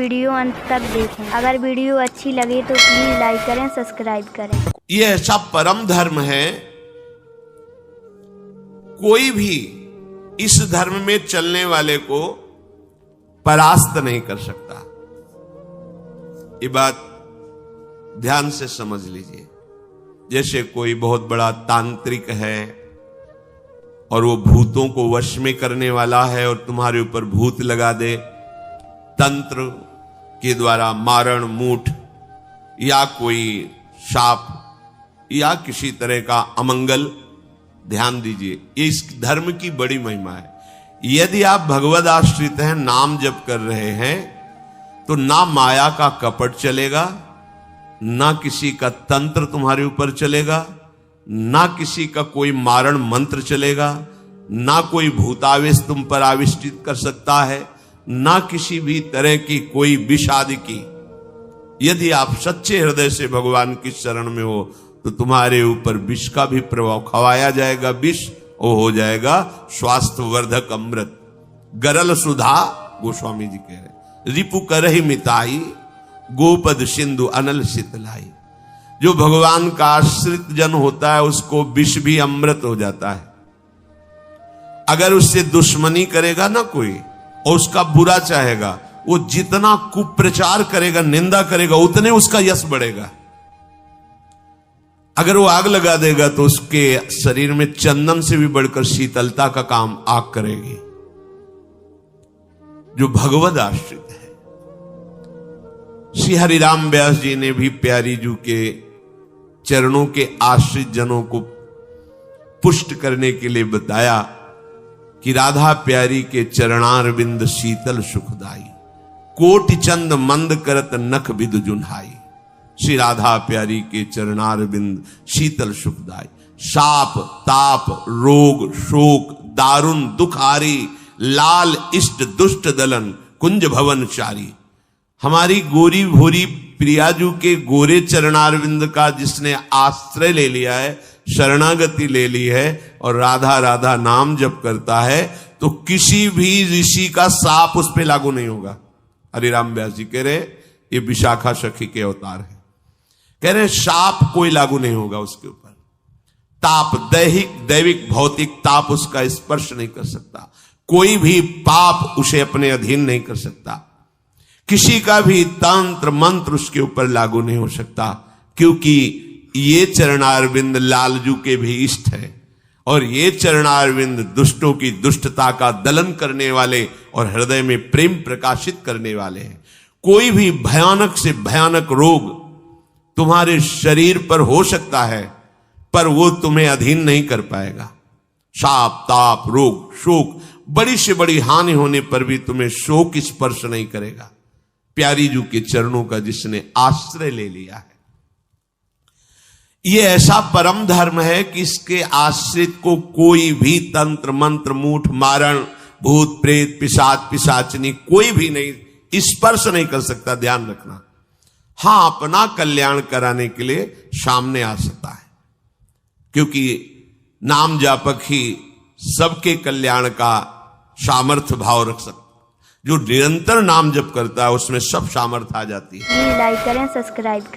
Video अंत तक देखें। अगर वीडियो अच्छी लगे तो प्लीज लाइक करें, सब्सक्राइब करें। ये ऐसा परम धर्म है, कोई भी इस धर्म में चलने वाले को परास्त नहीं कर सकता। ये बात ध्यान से समझ लीजिए। जैसे कोई बहुत बड़ा तांत्रिक है और वो भूतों को वश में करने वाला है और तुम्हारे ऊपर भूत लगा दे, तंत्र के द्वारा मारण मूठ या कोई शाप या किसी तरह का अमंगल, ध्यान दीजिए, ये इस धर्म की बड़ी महिमा है। यदि आप भगवद आश्रित हैं, नाम जप कर रहे हैं, तो ना माया का कपट चलेगा, ना किसी का तंत्र तुम्हारे ऊपर चलेगा, ना किसी का कोई मारण मंत्र चलेगा, ना कोई भूतावेश तुम पर आविष्टित कर सकता है, ना किसी भी तरह की कोई विष आदि की। यदि आप सच्चे हृदय से भगवान की शरण में हो तो तुम्हारे ऊपर विष का भी प्रभाव खवाया जाएगा। विष वो हो जाएगा स्वास्थ्य वर्धक अमृत। गरल सुधा, गोस्वामी जी कह रहे, रिपु करहि मिताई, गोपद सिंधु अनल शीतलाई। जो भगवान का आश्रित जन होता है उसको विष भी अमृत हो जाता है। अगर उससे दुश्मनी करेगा ना कोई और उसका बुरा चाहेगा, वो जितना कुप्रचार करेगा, निंदा करेगा, उतने उसका यश बढ़ेगा। अगर वो आग लगा देगा तो उसके शरीर में चंदन से भी बढ़कर शीतलता का काम आग करेगी। जो भगवद आश्रित है, श्री हरिराम व्यास जी ने भी प्यारी जू के चरणों के आश्रित जनों को पुष्ट करने के लिए बताया कि राधा प्यारी के चरणारविंद शीतल सुखदाई, कोटि चंद मंद करत नख विदु जुन्हाई। श्री राधा प्यारी के चरणारविंद शीतल सुखदाई। शाप ताप रोग शोक दारुण दुखारी, लाल इष्ट दुष्ट दलन कुंज भवन चारी। हमारी गोरी भोरी प्रियाजू के गोरे चरणारविंद का जिसने आश्रय ले लिया है, शरणागति ले ली है और राधा राधा नाम जप करता है, तो किसी भी ऋषि का साप उस पे लागू नहीं होगा। हरिराम व्यास जी कह रहे ये विशाखा सखी के अवतार है। कह रहे शाप कोई लागू नहीं होगा उसके ऊपर। ताप दैविक भौतिक ताप उसका स्पर्श नहीं कर सकता। कोई भी पाप उसे अपने अधीन नहीं कर सकता। किसी का भी तंत्र मंत्र उसके ऊपर लागू नहीं हो सकता, क्योंकि ये चरणारविंद लालजू के भी इष्ट है और ये चरणारविंद दुष्टों की दुष्टता का दलन करने वाले और हृदय में प्रेम प्रकाशित करने वाले हैं। कोई भी भयानक से भयानक रोग तुम्हारे शरीर पर हो सकता है, पर वो तुम्हें अधीन नहीं कर पाएगा। शाप ताप रोग शोक, बड़ी से बड़ी हानि होने पर भी तुम्हें शोक स्पर्श नहीं करेगा। प्यारी जू के चरणों का जिसने आश्रय ले लिया है, ये ऐसा परम धर्म है कि इसके आश्रित को कोई भी तंत्र मंत्र मूठ मारण भूत प्रेत पिशाच पिशाचनी कोई भी नहीं स्पर्श नहीं कर सकता। ध्यान रखना। हां, अपना कल्याण कराने के लिए सामने आ सकता है, क्योंकि नाम जापक ही सबके कल्याण का सामर्थ्य भाव रख सकता। जो निरंतर नाम जप करता है उसमें सब सामर्थ्य आ जाती है। लाइक करें, सब्सक्राइब करें।